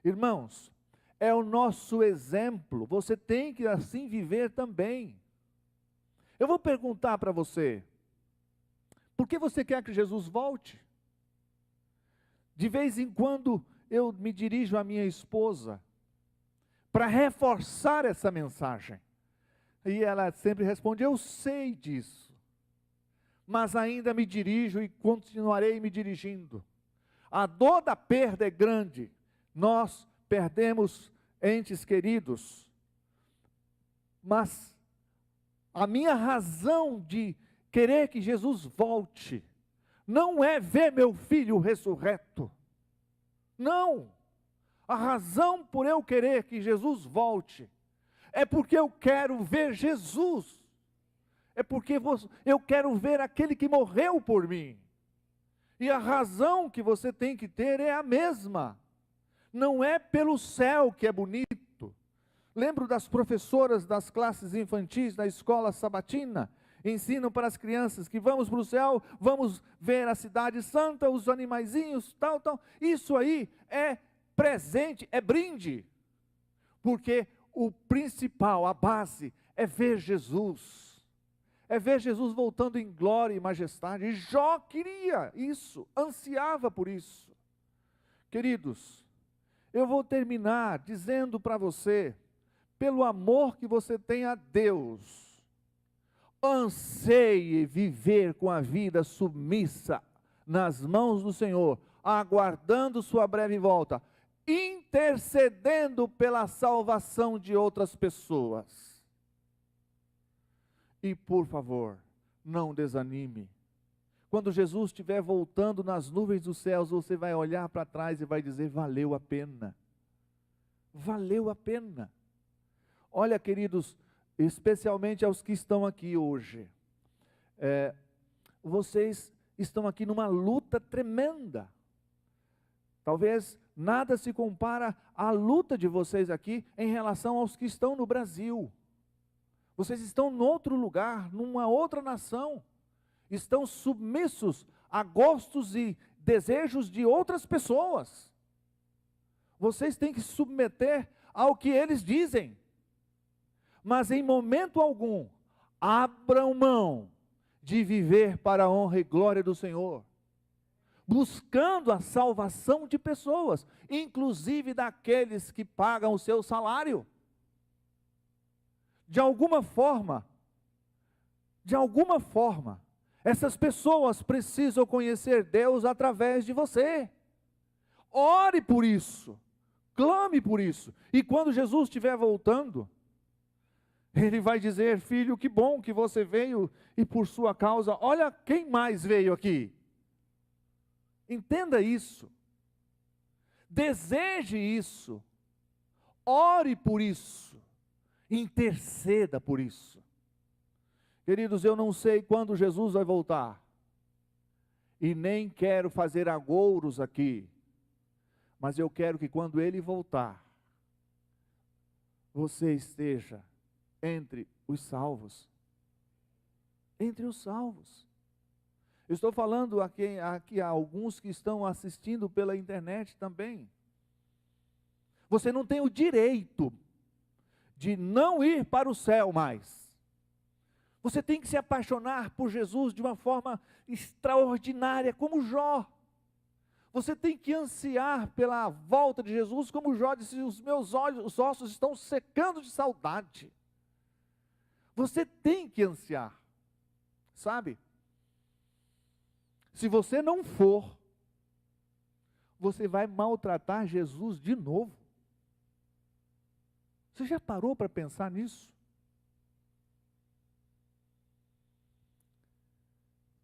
Irmãos, é o nosso exemplo. Você tem que assim viver também. Eu vou perguntar para você: por que você quer que Jesus volte? De vez em quando eu me dirijo à minha esposa para reforçar essa mensagem. E ela sempre responde: eu sei disso, mas ainda me dirijo e continuarei me dirigindo. A dor da perda é grande. Nós perdemos entes queridos. Mas a minha razão de querer que Jesus volte não é ver meu filho ressurreto. Não. A razão por eu querer que Jesus volte é porque eu quero ver Jesus. É porque eu quero ver aquele que morreu por mim. E a razão que você tem que ter é a mesma. Não é pelo céu que é bonito. Lembro das professoras das classes infantis da escola sabatina, ensinam para as crianças que vamos para o céu, vamos ver a cidade santa, os animaizinhos, tal. Isso aí é presente, é brinde. Porque o principal, a base, é ver Jesus. É ver Jesus voltando em glória e majestade. E Jó queria isso, ansiava por isso. Queridos, eu vou terminar dizendo para você, pelo amor que você tem a Deus, anseie viver com a vida submissa nas mãos do Senhor, aguardando sua breve volta, intercedendo pela salvação de outras pessoas. E por favor, não desanime. Quando Jesus estiver voltando nas nuvens dos céus, você vai olhar para trás e vai dizer: valeu a pena. Valeu a pena. Olha, queridos, especialmente aos que estão aqui hoje, vocês estão aqui numa luta tremenda. Talvez nada se compara à luta de vocês aqui em relação aos que estão no Brasil. Vocês estão em outro lugar, numa outra nação, estão submissos a gostos e desejos de outras pessoas. Vocês têm que se submeter ao que eles dizem. Mas em momento algum, abram mão de viver para a honra e glória do Senhor, buscando a salvação de pessoas, inclusive daqueles que pagam o seu salário. De alguma forma, essas pessoas precisam conhecer Deus através de você. Ore por isso, clame por isso, e quando Jesus estiver voltando, Ele vai dizer: filho, que bom que você veio, e por sua causa, olha quem mais veio aqui. Entenda isso, deseje isso, ore por isso, interceda por isso. Queridos, eu não sei quando Jesus vai voltar, e nem quero fazer agouros aqui, mas eu quero que quando Ele voltar, você esteja entre os salvos. Entre os salvos. Eu estou falando aqui a alguns que estão assistindo pela internet também. Você não tem o direito de não ir para o céu mais. Você tem que se apaixonar por Jesus de uma forma extraordinária, como Jó. Você tem que ansiar pela volta de Jesus, como Jó disse, os meus olhos, os ossos estão secando de saudade. Você tem que ansiar, sabe? Se você não for, você vai maltratar Jesus de novo. Você já parou para pensar nisso?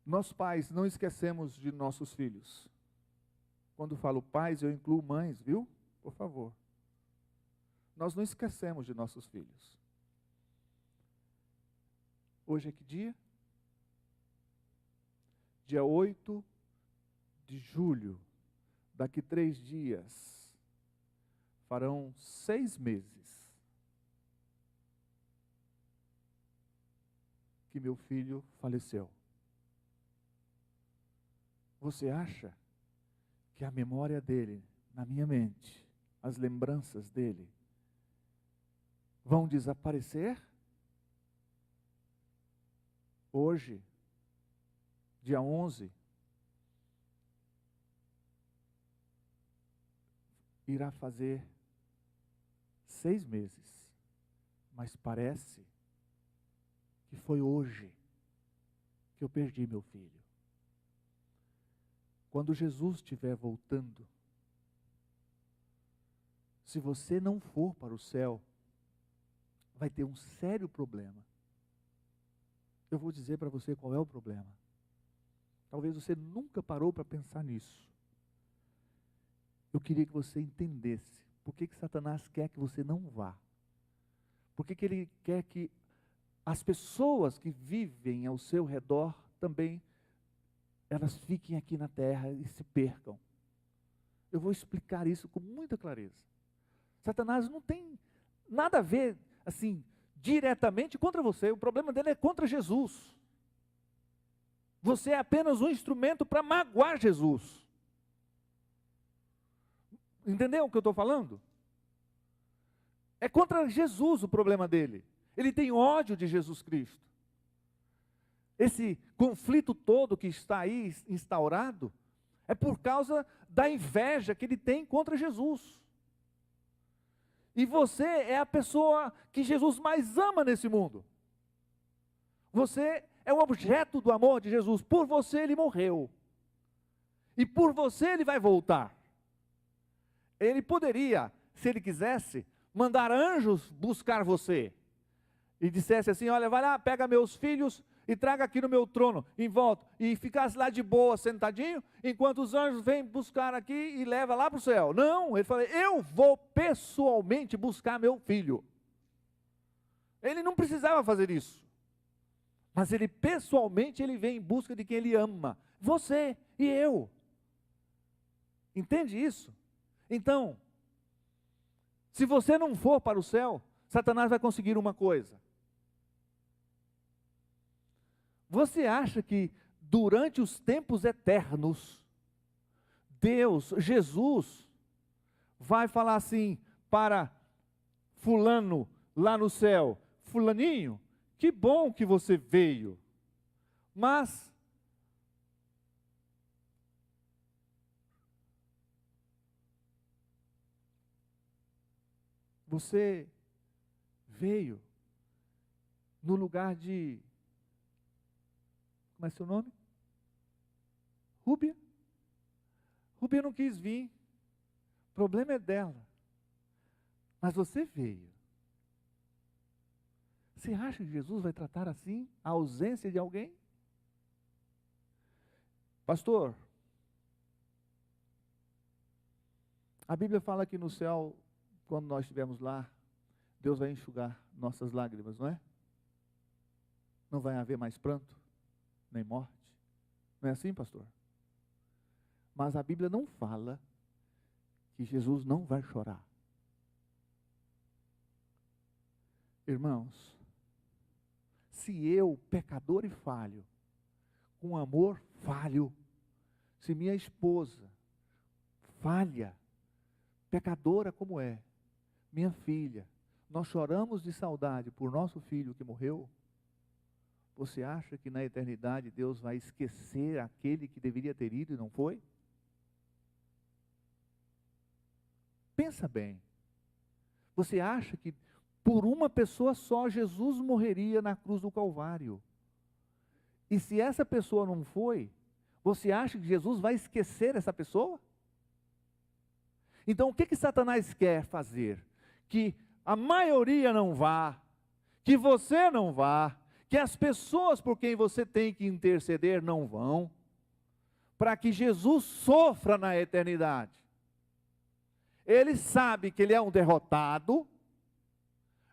Nós pais não esquecemos de nossos filhos. Quando falo pais, eu incluo mães, viu? Por favor. Nós não esquecemos de nossos filhos. Hoje é que dia? Dia 8 de julho. Daqui 3 dias. Farão 6 meses. Que meu filho faleceu. Você acha que a memória dele, na minha mente, as lembranças dele, vão desaparecer? Hoje, dia 11, irá fazer 6 meses, mas parece que foi hoje que eu perdi meu filho. Quando Jesus estiver voltando, se você não for para o céu, vai ter um sério problema. Eu vou dizer para você qual é o problema. Talvez você nunca parou para pensar nisso. Eu queria que você entendesse por que Satanás quer que você não vá. Por que ele quer que as pessoas que vivem ao seu redor também elas fiquem aqui na terra e se percam. Eu vou explicar isso com muita clareza. Satanás não tem nada a ver, assim, diretamente contra você. O problema dele é contra Jesus. Você é apenas um instrumento para magoar Jesus. Entendeu o que eu estou falando? É contra Jesus o problema dele. Ele tem ódio de Jesus Cristo. Esse conflito todo que está aí instaurado é por causa da inveja que ele tem contra Jesus. E você é a pessoa que Jesus mais ama nesse mundo. Você é o objeto do amor de Jesus. Por você ele morreu. E por você ele vai voltar. Ele poderia, se ele quisesse, mandar anjos buscar você. E dissesse assim, olha, vai lá, pega meus filhos e traga aqui no meu trono, em volta, e ficasse lá de boa, sentadinho, enquanto os anjos vêm buscar aqui e leva lá para o céu. Não, ele falou, eu vou pessoalmente buscar meu filho. Ele não precisava fazer isso. Mas ele pessoalmente, ele vem em busca de quem ele ama. Você e eu. Entende isso? Então, se você não for para o céu, Satanás vai conseguir uma coisa. Você acha que durante os tempos eternos, Deus, Jesus, vai falar assim para fulano lá no céu, fulaninho, que bom que você veio, mas você veio no lugar de, como é seu nome? Rúbia. Rúbia não quis vir. O problema é dela. Mas você veio. Você acha que Jesus vai tratar assim a ausência de alguém? Pastor, a Bíblia fala que no céu, quando nós estivermos lá, Deus vai enxugar nossas lágrimas, não é? Não vai haver mais pranto, nem morte. Não é assim, pastor? Mas a Bíblia não fala que Jesus não vai chorar. Irmãos, se eu, pecador e falho, com amor falho, se minha esposa falha, pecadora como é, minha filha, nós choramos de saudade por nosso filho que morreu, você acha que na eternidade Deus vai esquecer aquele que deveria ter ido e não foi? Pensa bem. Você acha que por uma pessoa só Jesus morreria na cruz do Calvário? E se essa pessoa não foi, você acha que Jesus vai esquecer essa pessoa? Então o que Satanás quer fazer? Que a maioria não vá, que você não vá, que as pessoas por quem você tem que interceder não vão, para que Jesus sofra na eternidade. Ele sabe que ele é um derrotado,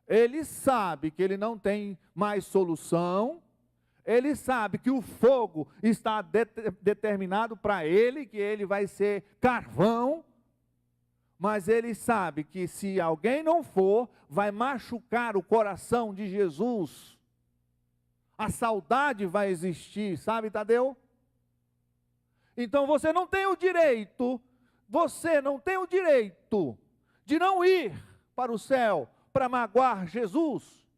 ele sabe que ele não tem mais solução, ele sabe que o fogo está determinado para ele, que ele vai ser carvão, mas ele sabe que se alguém não for, vai machucar o coração de Jesus. A saudade vai existir, sabe, Tadeu? Então você não tem o direito de não ir para o céu para magoar Jesus.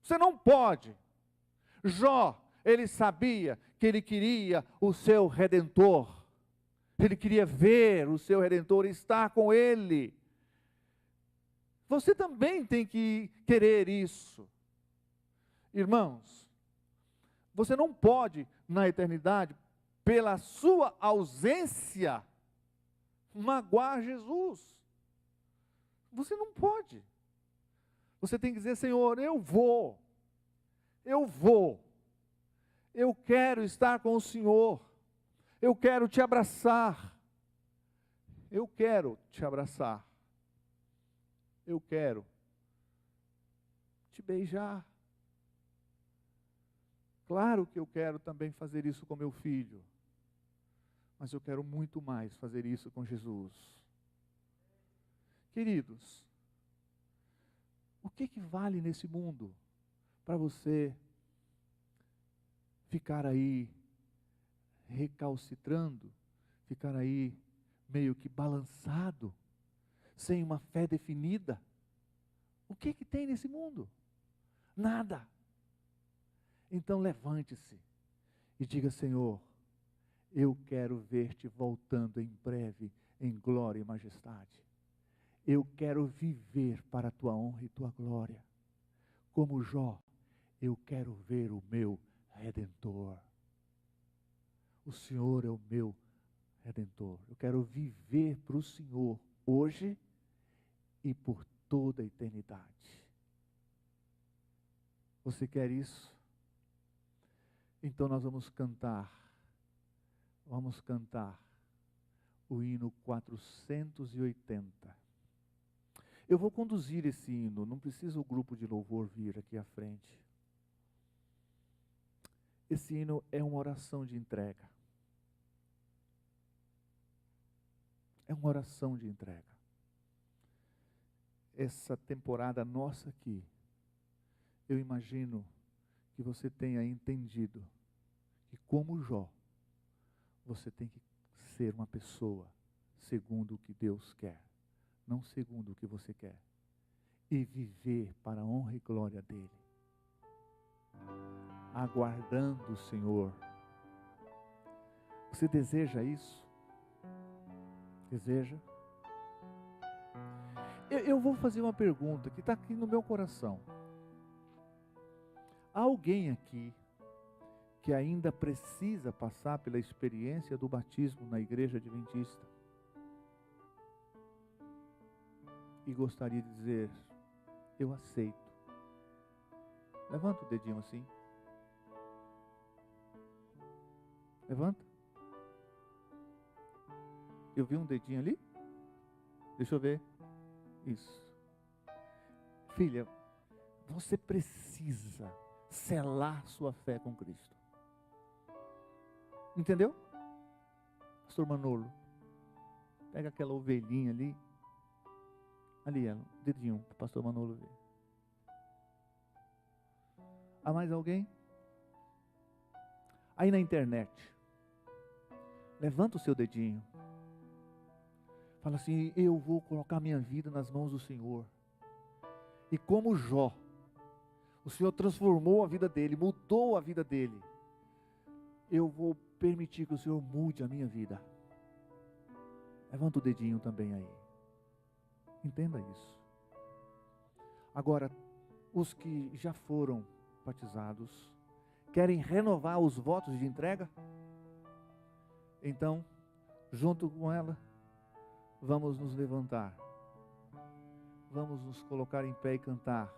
Você não pode. Jó, ele sabia que ele queria o seu Redentor. Ele queria ver o seu Redentor, estar com ele. Você também tem que querer isso. Irmãos, você não pode, na eternidade, pela sua ausência, magoar Jesus. Você não pode. Você tem que dizer, Senhor, eu vou, eu quero estar com o Senhor, eu quero te abraçar, eu quero te beijar. Claro que eu quero também fazer isso com meu filho, mas eu quero muito mais fazer isso com Jesus. Queridos, o que vale nesse mundo para você ficar aí recalcitrando, ficar aí meio que balançado, sem uma fé definida? O que tem nesse mundo? Nada. Então levante-se e diga, Senhor, eu quero ver-te voltando em breve, em glória e majestade. Eu quero viver para a tua honra e tua glória. Como Jó, eu quero ver o meu Redentor. O Senhor é o meu Redentor. Eu quero viver para o Senhor hoje e por toda a eternidade. Você quer isso? Então nós vamos cantar o hino 480. Eu vou conduzir esse hino, não precisa o grupo de louvor vir aqui à frente. Esse hino é uma oração de entrega. É uma oração de entrega. Essa temporada nossa aqui, eu imagino que você tenha entendido que, como Jó, você tem que ser uma pessoa segundo o que Deus quer, não segundo o que você quer, e viver para a honra e glória dele, aguardando o Senhor. Você deseja isso? Deseja? Eu vou fazer uma pergunta que está aqui no meu coração. Há alguém aqui que ainda precisa passar pela experiência do batismo na igreja adventista e gostaria de dizer, eu aceito? Levanta o dedinho assim. Levanta. Eu vi um dedinho ali? Deixa eu ver. Isso. Filha, você precisa selar sua fé com Cristo. Entendeu? Pastor Manolo, pega aquela ovelhinha ali. Ali ela, dedinho para o pastor Manolo ver. Há mais alguém? Aí na internet, levanta o seu dedinho. Fala assim, eu vou colocar minha vida nas mãos do Senhor. E como Jó, o Senhor transformou a vida dele, mudou a vida dele. Eu vou permitir que o Senhor mude a minha vida. Levanta o dedinho também aí. Entenda isso. Agora, os que já foram batizados, querem renovar os votos de entrega? Então, junto com ela, vamos nos levantar. Vamos nos colocar em pé e cantar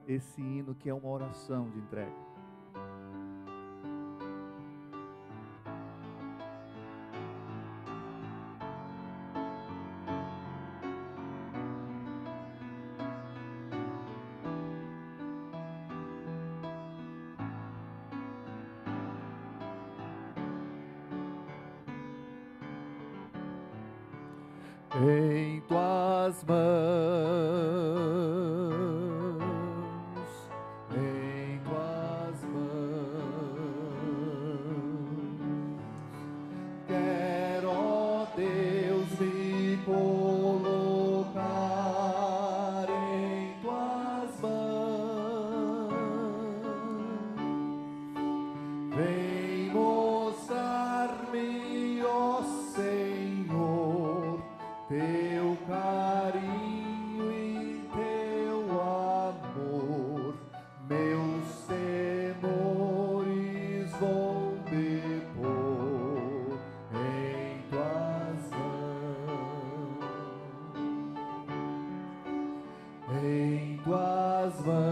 esse hino que é uma oração de entrega. Em tuas mãos, em tuas mãos, quero, ó Deus, me colocar em tuas mãos. Vem mostrar-me, ó Senhor, teu carinho e teu amor, meus temores vou depor em tuas mãos, em tuas mãos,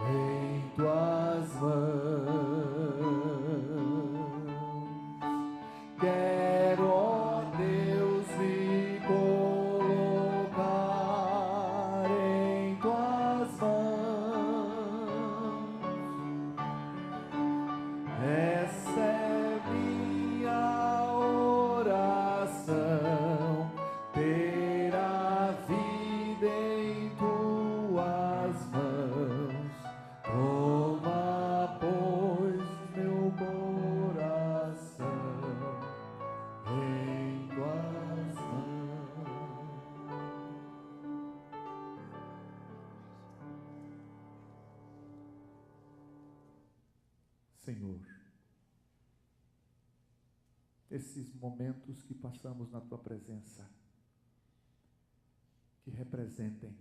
em tuas mãos. Quero, ó Deus, me colocar em tuas mãos. Essa é minha oração, ter a vida em tuas mãos. Toma, pois, meu coração em tuas mãos. Senhor, esses momentos que passamos na tua presença, que representem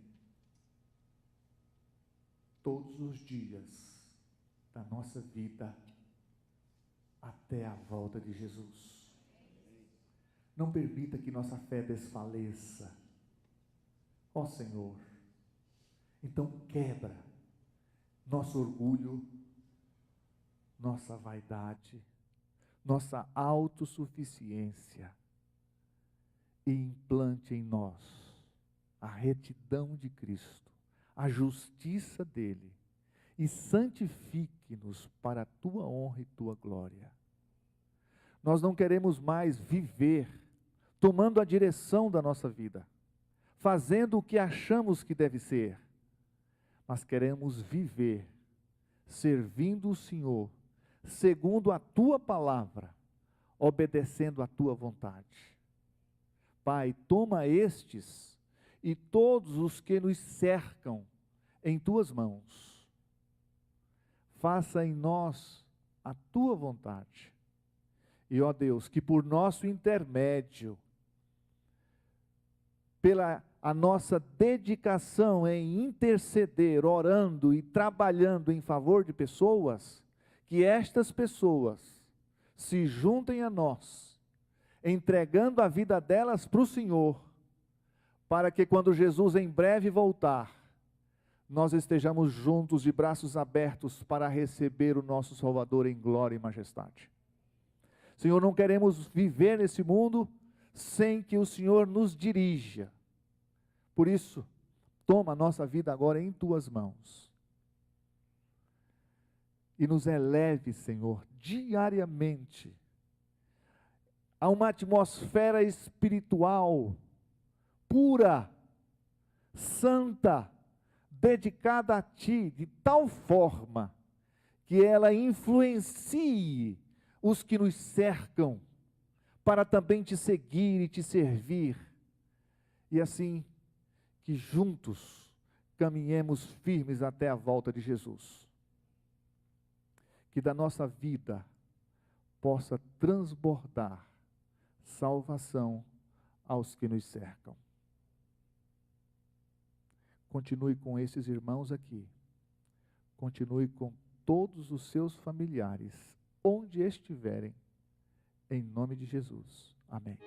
todos os dias da nossa vida até a volta de Jesus. Não permita que nossa fé desfaleça, ó Senhor. Então quebra nosso orgulho, nossa vaidade, nossa autossuficiência e implante em nós a retidão de Cristo, a justiça dele, e santifique-nos para a tua honra e tua glória. Nós não queremos mais viver tomando a direção da nossa vida, fazendo o que achamos que deve ser, mas queremos viver servindo o Senhor, segundo a tua palavra, obedecendo a tua vontade. Pai, toma estes e todos os que nos cercam em tuas mãos. Faça em nós a tua vontade. E, ó Deus, que por nosso intermédio, pela a nossa dedicação em interceder, orando e trabalhando em favor de pessoas, que estas pessoas se juntem a nós, entregando a vida delas para o Senhor, para que quando Jesus em breve voltar, nós estejamos juntos de braços abertos para receber o nosso Salvador em glória e majestade. Senhor, não queremos viver nesse mundo sem que o Senhor nos dirija. Por isso, toma a nossa vida agora em tuas mãos. E nos eleve, Senhor, diariamente a uma atmosfera espiritual pura, santa, dedicada a Ti, de tal forma que ela influencie os que nos cercam, para também Te seguir e Te servir, e assim que juntos caminhemos firmes até a volta de Jesus. Que da nossa vida possa transbordar salvação aos que nos cercam. Continue com esses irmãos aqui. Continue com todos os seus familiares, onde estiverem, em nome de Jesus. Amém.